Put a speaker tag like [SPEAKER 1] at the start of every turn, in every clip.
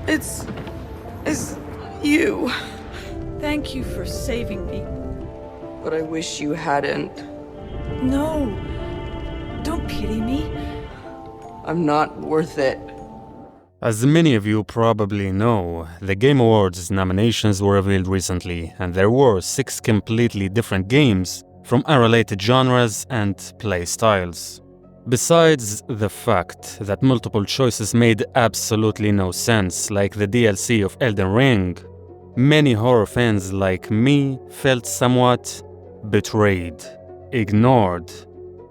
[SPEAKER 1] It's you.
[SPEAKER 2] Thank you for saving me.
[SPEAKER 1] But I wish you hadn't.
[SPEAKER 2] No. Don't pity me.
[SPEAKER 1] I'm not worth it.
[SPEAKER 3] As many of you probably know, the Game Awards nominations were revealed recently, and there were 6 completely different games from unrelated genres and playstyles. Besides the fact that multiple choices made absolutely no sense, like the DLC of Elden Ring, many horror fans like me felt somewhat betrayed, ignored,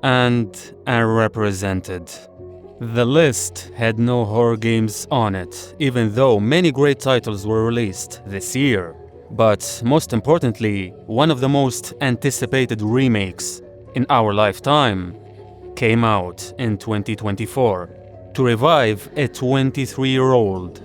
[SPEAKER 3] and unrepresented. The list had no horror games on it, even though many great titles were released this year. But most importantly, one of the most anticipated remakes in our lifetime came out in 2024 to revive a 23-year-old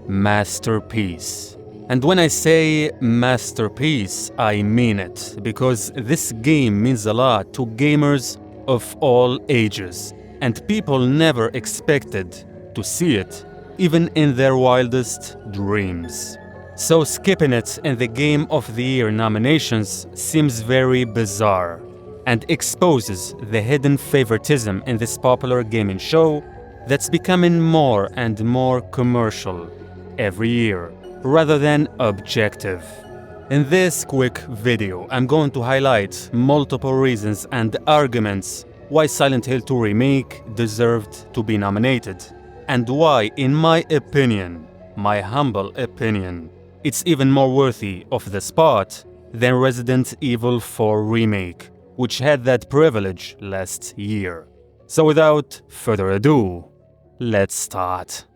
[SPEAKER 3] masterpiece. And when I say masterpiece, I mean it, because this game means a lot to gamers of all ages, and people never expected to see it, even in their wildest dreams. So skipping it in the Game of the Year nominations seems very bizarre, and exposes the hidden favoritism in this popular gaming show that's becoming more and more commercial every year, rather than objective. In this quick video, I'm going to highlight multiple reasons and arguments why Silent Hill 2 Remake deserved to be nominated, and why, in my opinion, my humble opinion, it's even more worthy of the spot than Resident Evil 4 Remake, which had that privilege last year. So without further ado, let's start.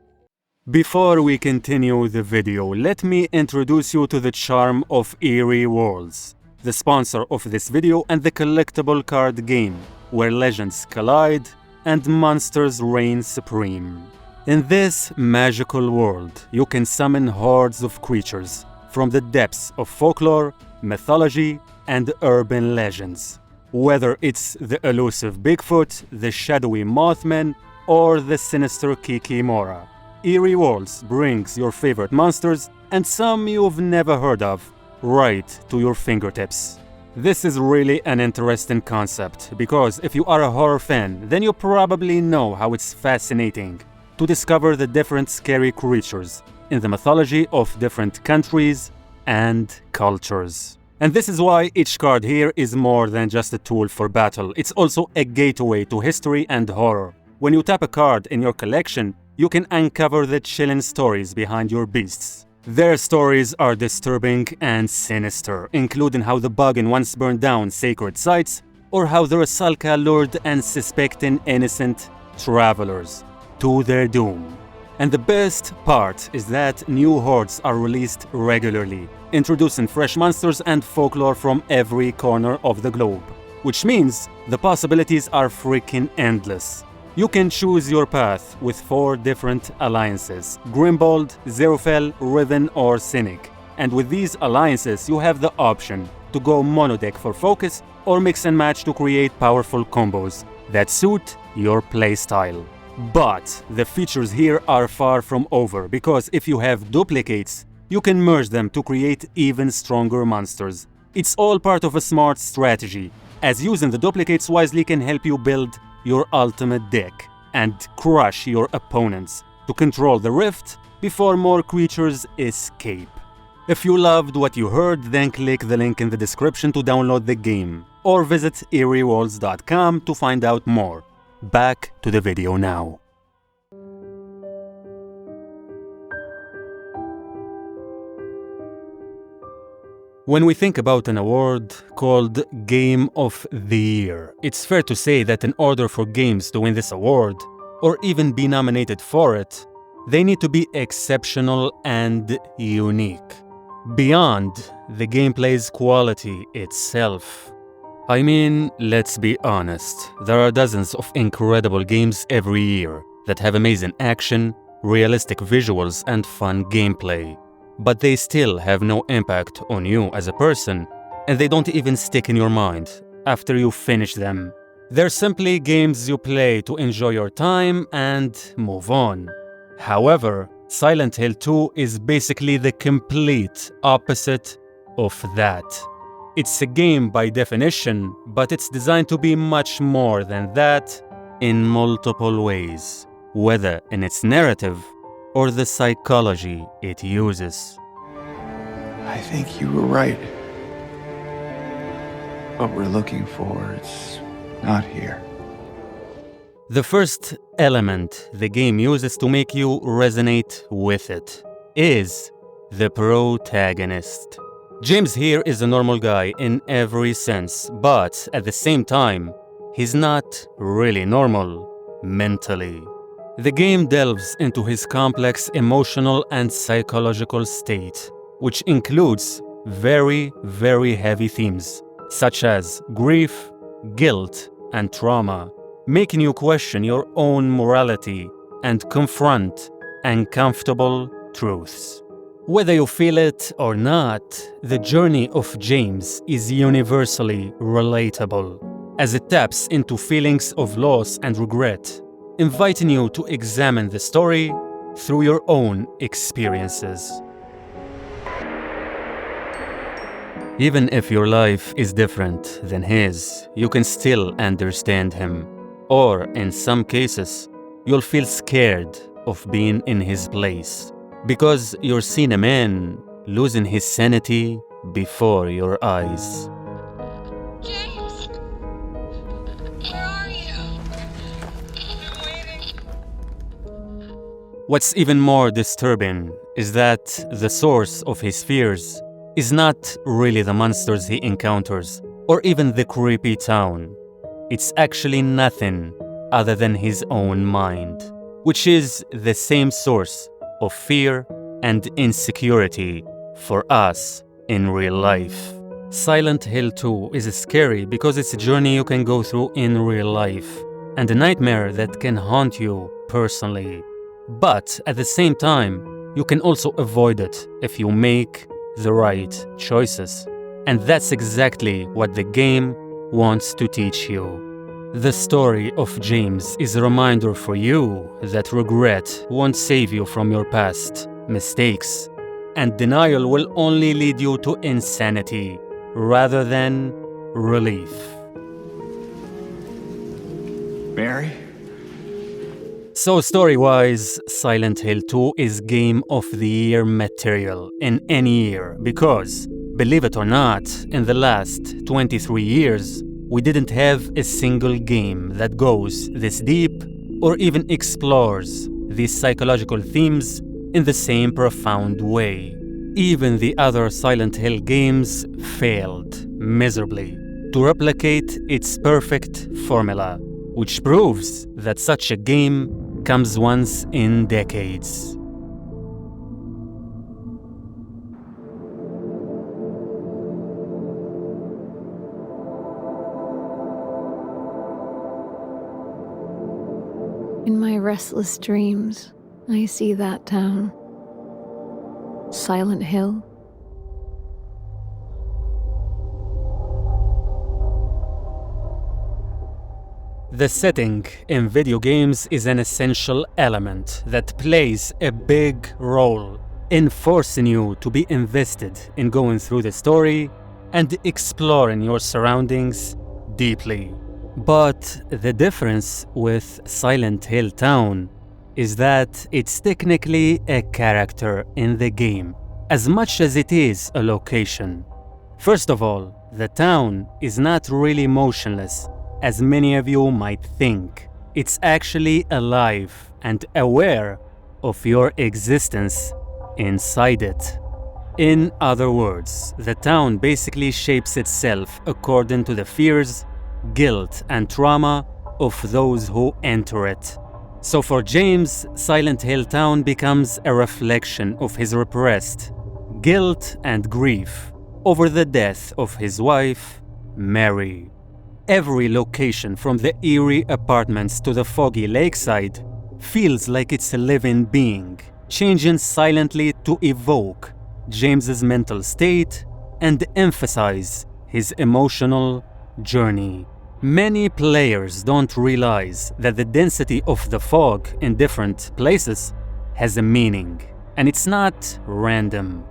[SPEAKER 3] Before we continue the video, let me introduce you to the charm of Eerie Worlds, the sponsor of this video and the collectible card game, where legends collide and monsters reign supreme. In this magical world, you can summon hordes of creatures from the depths of folklore, mythology, and urban legends. Whether it's the elusive Bigfoot, the shadowy Mothman, or the sinister Kikimora, Eerie Worlds brings your favorite monsters and some you've never heard of right to your fingertips. This is really an interesting concept, because if you are a horror fan, then you probably know how it's fascinating to discover the different scary creatures in the mythology of different countries and cultures. And this is why each card here is more than just a tool for battle. It's also a gateway to history and horror. When you tap a card in your collection, you can uncover the chilling stories behind your beasts. Their stories are disturbing and sinister, including how the Bugin once burned down sacred sites, or how the Rusalka lured unsuspecting innocent travelers to their doom. And the best part is that new hordes are released regularly, introducing fresh monsters and folklore from every corner of the globe, which means the possibilities are freaking endless. You can choose your path with 4 different alliances: Grimbold, Zerofel, Riven, or Cynic. And with these alliances, you have the option to go monodeck for focus or mix and match to create powerful combos that suit your playstyle. But the features here are far from over, because if you have duplicates, you can merge them to create even stronger monsters. It's all part of a smart strategy, as using the duplicates wisely can help you build your ultimate deck and crush your opponents to control the rift before more creatures escape. If you loved what you heard, then click the link in the description to download the game, or visit eerieworlds.com to find out more. Back to the video now. When we think about an award called Game of the Year, it's fair to say that in order for games to win this award, or even be nominated for it, they need to be exceptional and unique, beyond the gameplay's quality itself. I mean, let's be honest, there are dozens of incredible games every year that have amazing action, realistic visuals, and fun gameplay. But they still have no impact on you as a person, and they don't even stick in your mind after you finish them. They're simply games you play to enjoy your time and move on. However, Silent Hill 2 is basically the complete opposite of that. It's a game by definition, but it's designed to be much more than that in multiple ways, whether in its narrative or the psychology it uses.
[SPEAKER 4] I think you were right. What we're looking for, it's not here.
[SPEAKER 3] The first element the game uses to make you resonate with it is the protagonist. James here is a normal guy in every sense, but at the same time, he's not really normal mentally. The game delves into his complex emotional and psychological state, which includes very, very heavy themes, such as grief, guilt, and trauma, making you question your own morality and confront uncomfortable truths. Whether you feel it or not, the journey of James is universally relatable, as it taps into feelings of loss and regret, inviting you to examine the story through your own experiences. Even if your life is different than his, you can still understand him. Or, in some cases, you'll feel scared of being in his place, because you're seeing a man losing his sanity before your eyes.
[SPEAKER 5] James! Where are you? I've been waiting.
[SPEAKER 3] What's even more disturbing is that the source of his fears is not really the monsters he encounters, or even the creepy town. It's actually nothing other than his own mind, which is the same source of fear and insecurity for us in real life. Silent Hill 2 is scary because it's a journey you can go through in real life, and a nightmare that can haunt you personally. But at the same time, you can also avoid it if you make the right choices. And that's exactly what the game wants to teach you. The story of James is a reminder for you that regret won't save you from your past mistakes, and denial will only lead you to insanity rather than relief.
[SPEAKER 4] Mary?
[SPEAKER 3] So story-wise, Silent Hill 2 is Game of the Year material in any year because, believe it or not, in the last 23 years, we didn't have a single game that goes this deep or even explores these psychological themes in the same profound way. Even the other Silent Hill games failed miserably to replicate its perfect formula, which proves that such a game comes once in decades.
[SPEAKER 6] In my restless dreams, I see that town. Silent Hill.
[SPEAKER 3] The setting in video games is an essential element that plays a big role in forcing you to be invested in going through the story and exploring your surroundings deeply. But the difference with Silent Hill Town is that it's technically a character in the game, as much as it is a location. First of all, the town is not really motionless, as many of you might think. It's actually alive and aware of your existence inside it. In other words, the town basically shapes itself according to the fears, guilt, and trauma of those who enter it. So for James, Silent Hill Town becomes a reflection of his repressed guilt and grief over the death of his wife, Mary. Every location, from the eerie apartments to the foggy lakeside, feels like it's a living being, changing silently to evoke James's mental state and emphasize his emotional journey. Many players don't realize that the density of the fog in different places has a meaning, and it's not random.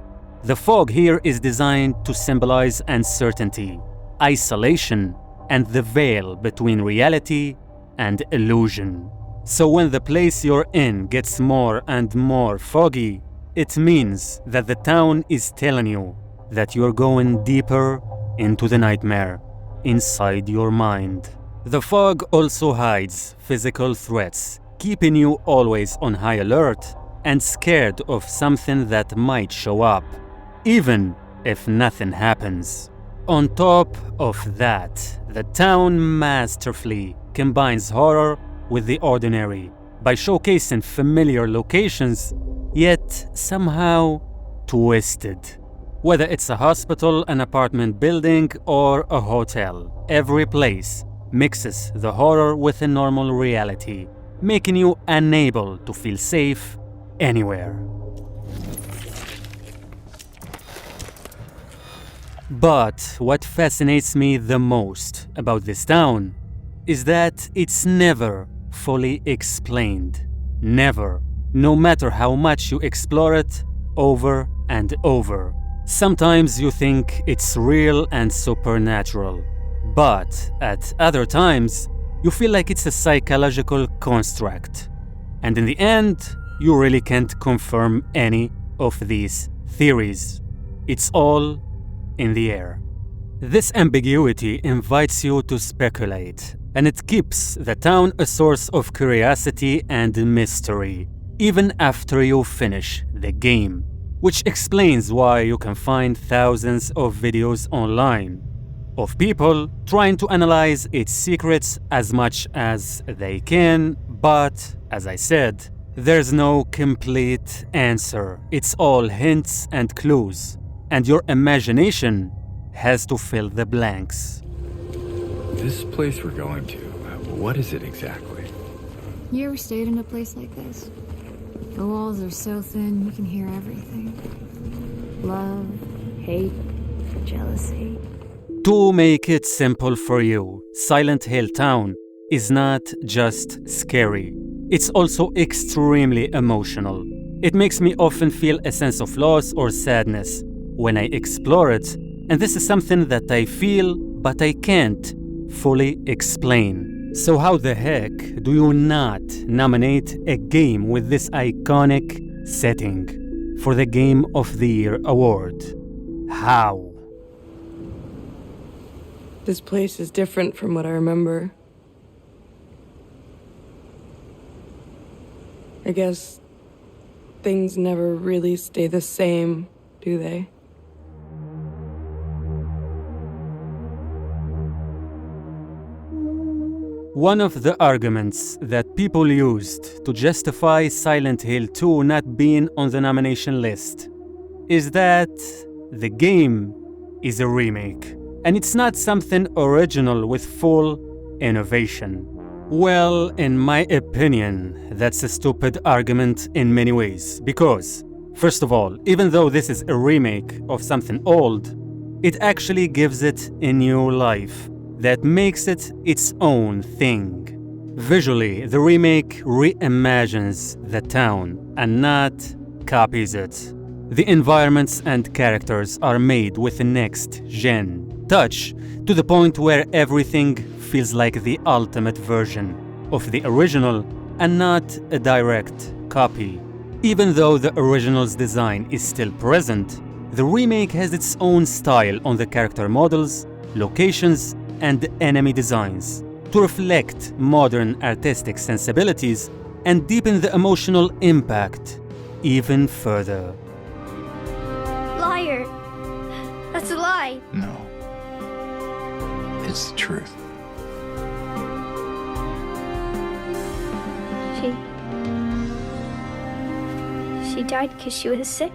[SPEAKER 3] The fog here is designed to symbolize uncertainty, isolation, and the veil between reality and illusion. So when the place you're in gets more and more foggy, it means that the town is telling you that you're going deeper into the nightmare inside your mind. The fog also hides physical threats, keeping you always on high alert and scared of something that might show up, even if nothing happens. On top of that, the town masterfully combines horror with the ordinary by showcasing familiar locations, yet somehow twisted. Whether it's a hospital, an apartment building, or a hotel, every place mixes the horror with a normal reality, making you unable to feel safe anywhere. But what fascinates me the most about this town is that it's never fully explained. Never. No matter how much you explore it over and over. Sometimes you think it's real and supernatural, but at other times you feel like it's a psychological construct. And in the end, you really can't confirm any of these theories. It's all in the air. This ambiguity invites you to speculate, and it keeps the town a source of curiosity and mystery, even after you finish the game, which explains why you can find thousands of videos online of people trying to analyze its secrets as much as they can, but, as I said, there's no complete answer. It's all hints and clues, and your imagination has to fill the blanks.
[SPEAKER 4] This place we're going to, what is it exactly?
[SPEAKER 6] You ever stayed in a place like this? The walls are so thin, you can hear everything. Love, hate, jealousy.
[SPEAKER 3] To make it simple for you, Silent Hill Town is not just scary. It's also extremely emotional. It makes me often feel a sense of loss or sadness when I explore it, and this is something that I feel but I can't fully explain. So how the heck do you not nominate a game with this iconic setting for the Game of the Year award? How?
[SPEAKER 1] This place is different from what I remember. I guess things never really stay the same, do they?
[SPEAKER 3] One of the arguments that people used to justify Silent Hill 2 not being on the nomination list is that the game is a remake, and it's not something original with full innovation. Well, in my opinion, that's a stupid argument in many ways, because, first of all, even though this is a remake of something old, it actually gives it a new life that makes it its own thing. Visually, the remake reimagines the town and not copies it. The environments and characters are made with a next-gen touch to the point where everything feels like the ultimate version of the original and not a direct copy. Even though the original's design is still present, the remake has its own style on the character models, locations, and enemy designs to reflect modern artistic sensibilities and deepen the emotional impact even further.
[SPEAKER 7] Liar! That's a lie!
[SPEAKER 4] No. It's the truth.
[SPEAKER 7] She died because she was sick?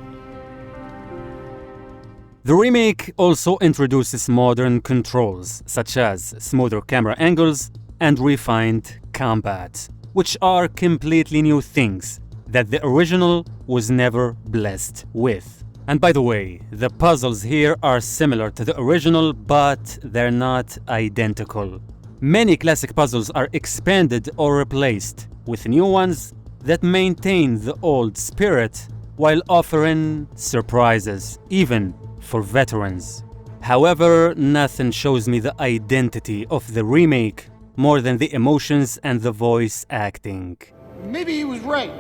[SPEAKER 3] The remake also introduces modern controls, such as smoother camera angles and refined combat, which are completely new things that the original was never blessed with. And by the way, the puzzles here are similar to the original, but they're not identical. Many classic puzzles are expanded or replaced with new ones, that maintain the old spirit while offering surprises, even for veterans. However, nothing shows me the identity of the remake more than the emotions and the voice acting.
[SPEAKER 8] Maybe he was right.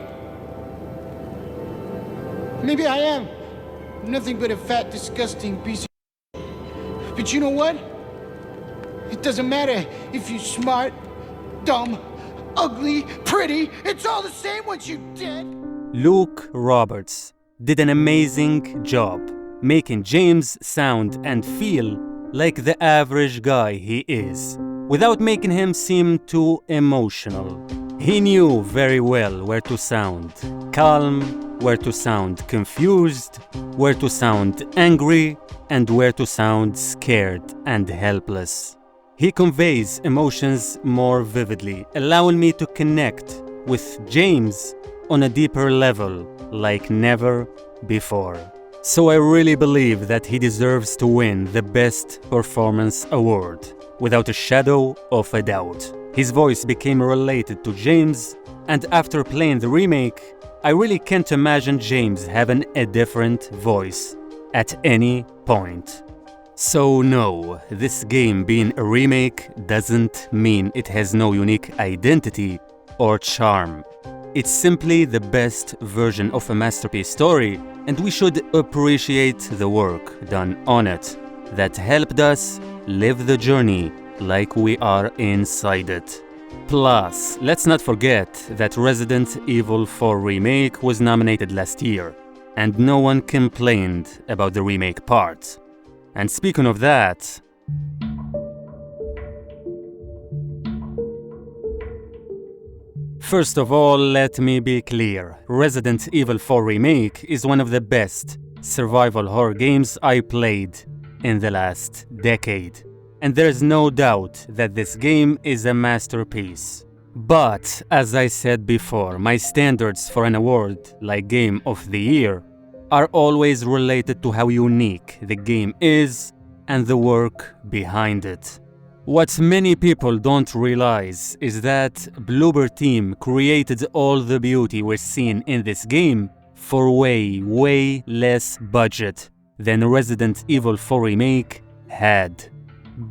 [SPEAKER 8] Maybe I am nothing but a fat, disgusting piece of shit. But you know what? It doesn't matter if you're smart, dumb, ugly, pretty. It's all the same once you're dead.
[SPEAKER 3] Luke Roberts did an amazing job making James sound and feel like the average guy he is, without making him seem too emotional. He knew very well where to sound calm, where to sound confused, where to sound angry, and where to sound scared and helpless. He conveys emotions more vividly, allowing me to connect with James on a deeper level like never before. So I really believe that he deserves to win the Best Performance Award, without a shadow of a doubt. His voice became related to James, and after playing the remake, I really can't imagine James having a different voice at any point. So no, this game being a remake doesn't mean it has no unique identity or charm. It's simply the best version of a masterpiece story, and we should appreciate the work done on it that helped us live the journey like we are inside it. Plus, let's not forget that Resident Evil 4 Remake was nominated last year, and no one complained about the remake part. And speaking of that, first of all, let me be clear. Resident Evil 4 Remake is one of the best survival horror games I played in the last decade. And there's no doubt that this game is a masterpiece. But, as I said before, my standards for an award like Game of the Year are always related to how unique the game is and the work behind it. What many people don't realize is that Bloober Team created all the beauty we're seeing in this game for way less budget than Resident Evil 4 Remake had.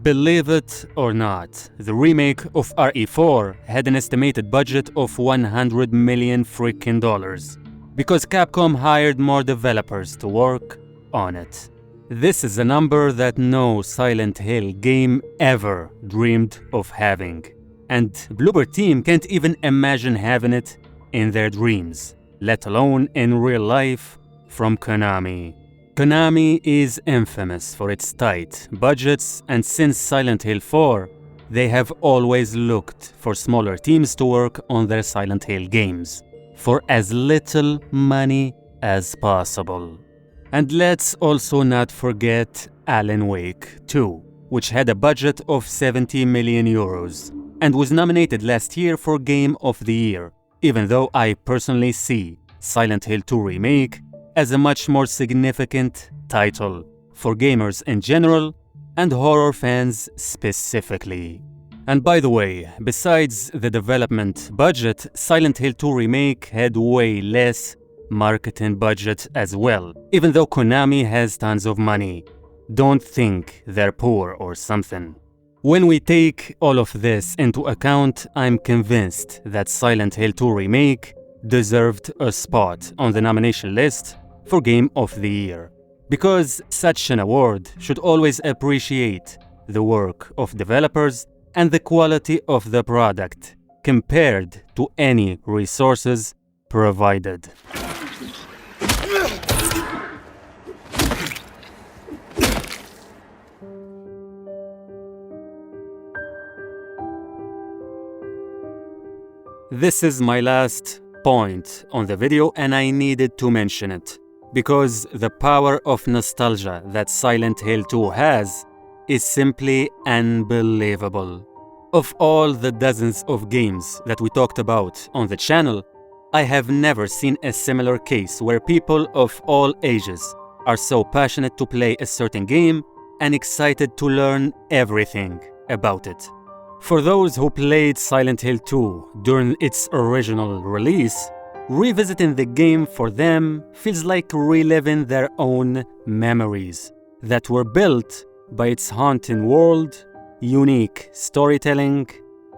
[SPEAKER 3] Believe it or not, the remake of RE4 had an estimated budget of $100 million because Capcom hired more developers to work on it. This is a number that no Silent Hill game ever dreamed of having, and Bloober Team can't even imagine having it in their dreams, let alone in real life from Konami. Konami is infamous for its tight budgets, and since Silent Hill 4, they have always looked for smaller teams to work on their Silent Hill games, for as little money as possible. And let's also not forget Alan Wake 2, which had a budget of 70 million euros, and was nominated last year for Game of the Year, even though I personally see Silent Hill 2 Remake as a much more significant title for gamers in general and horror fans specifically. And by the way, besides the development budget, Silent Hill 2 Remake had way less marketing budget as well, even though Konami has tons of money. Don't think they're poor or something. When we take all of this into account, I'm convinced that Silent Hill 2 Remake deserved a spot on the nomination list for Game of the Year, because such an award should always appreciate the work of developers and the quality of the product compared to any resources provided. This is my last point on the video, and I needed to mention it, because the power of nostalgia that Silent Hill 2 has is simply unbelievable. Of all the dozens of games that we talked about on the channel, I have never seen a similar case where people of all ages are so passionate to play a certain game and excited to learn everything about it. For those who played Silent Hill 2 during its original release, Revisiting the game for them feels like reliving their own memories that were built by its haunting world, unique storytelling,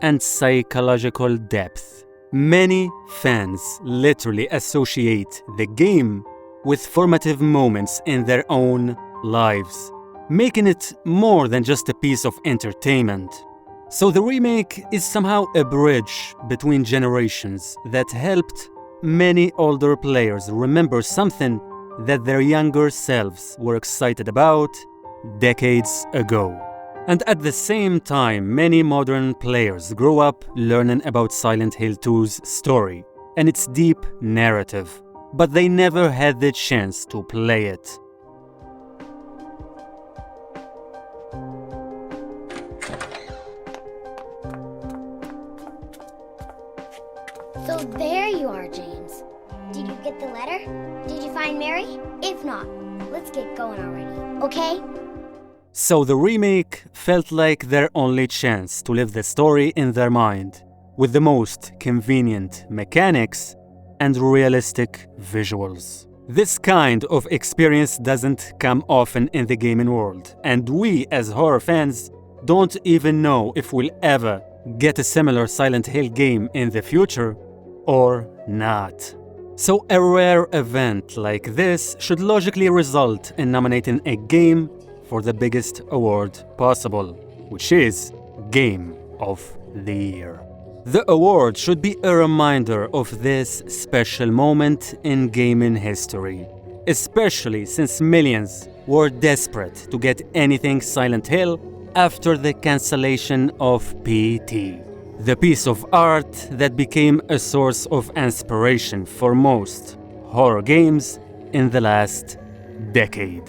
[SPEAKER 3] and psychological depth. Many fans literally associate the game with formative moments in their own lives, making it more than just a piece of entertainment. So the remake is somehow a bridge between generations that helped many older players remember something that their younger selves were excited about decades ago. And at the same time, many modern players grow up learning about Silent Hill 2's story and its deep narrative, but they never had the chance to play it.
[SPEAKER 9] So there you are, James. Did you get the letter? Did you find Mary? If not, let's get going already, okay?
[SPEAKER 3] So the remake felt like their only chance to live the story in their mind, with the most convenient mechanics and realistic visuals. This kind of experience doesn't come often in the gaming world, and we as horror fans don't even know if we'll ever get a similar Silent Hill game in the future or not. So a rare event like this should logically result in nominating a game for the biggest award possible, which is Game of the Year. The award should be a reminder of this special moment in gaming history, especially since millions were desperate to get anything Silent Hill after the cancellation of PT, the piece of art that became a source of inspiration for most horror games in the last decade.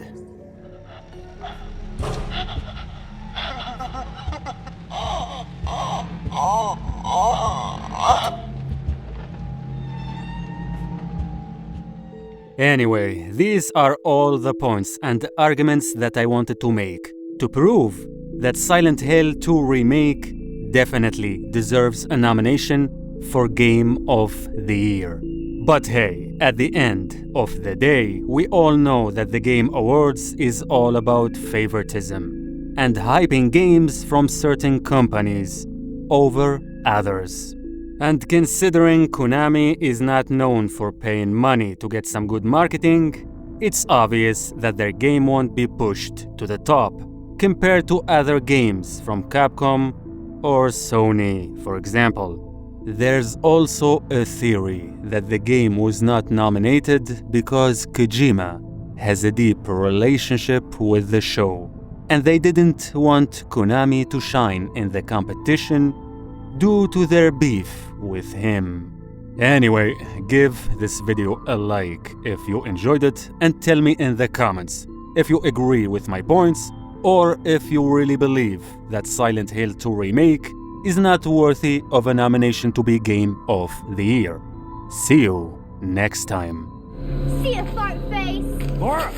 [SPEAKER 3] Anyway, these are all the points and arguments that I wanted to make to prove that Silent Hill 2 Remake definitely deserves a nomination for Game of the Year. But hey, at the end of the day, we all know that the Game Awards is all about favoritism and hyping games from certain companies over others. And considering Konami is not known for paying money to get some good marketing, it's obvious that their game won't be pushed to the top compared to other games from Capcom or Sony, for example. There's also a theory that the game was not nominated because Kojima has a deep relationship with the show, and they didn't want Konami to shine in the competition due to their beef with him. Anyway, give this video a like if you enjoyed it, and tell me in the comments if you agree with my points or if you really believe that Silent Hill 2 Remake is not worthy of a nomination to be Game of the Year. See you next time.
[SPEAKER 7] See ya, fart face!
[SPEAKER 4] Laura!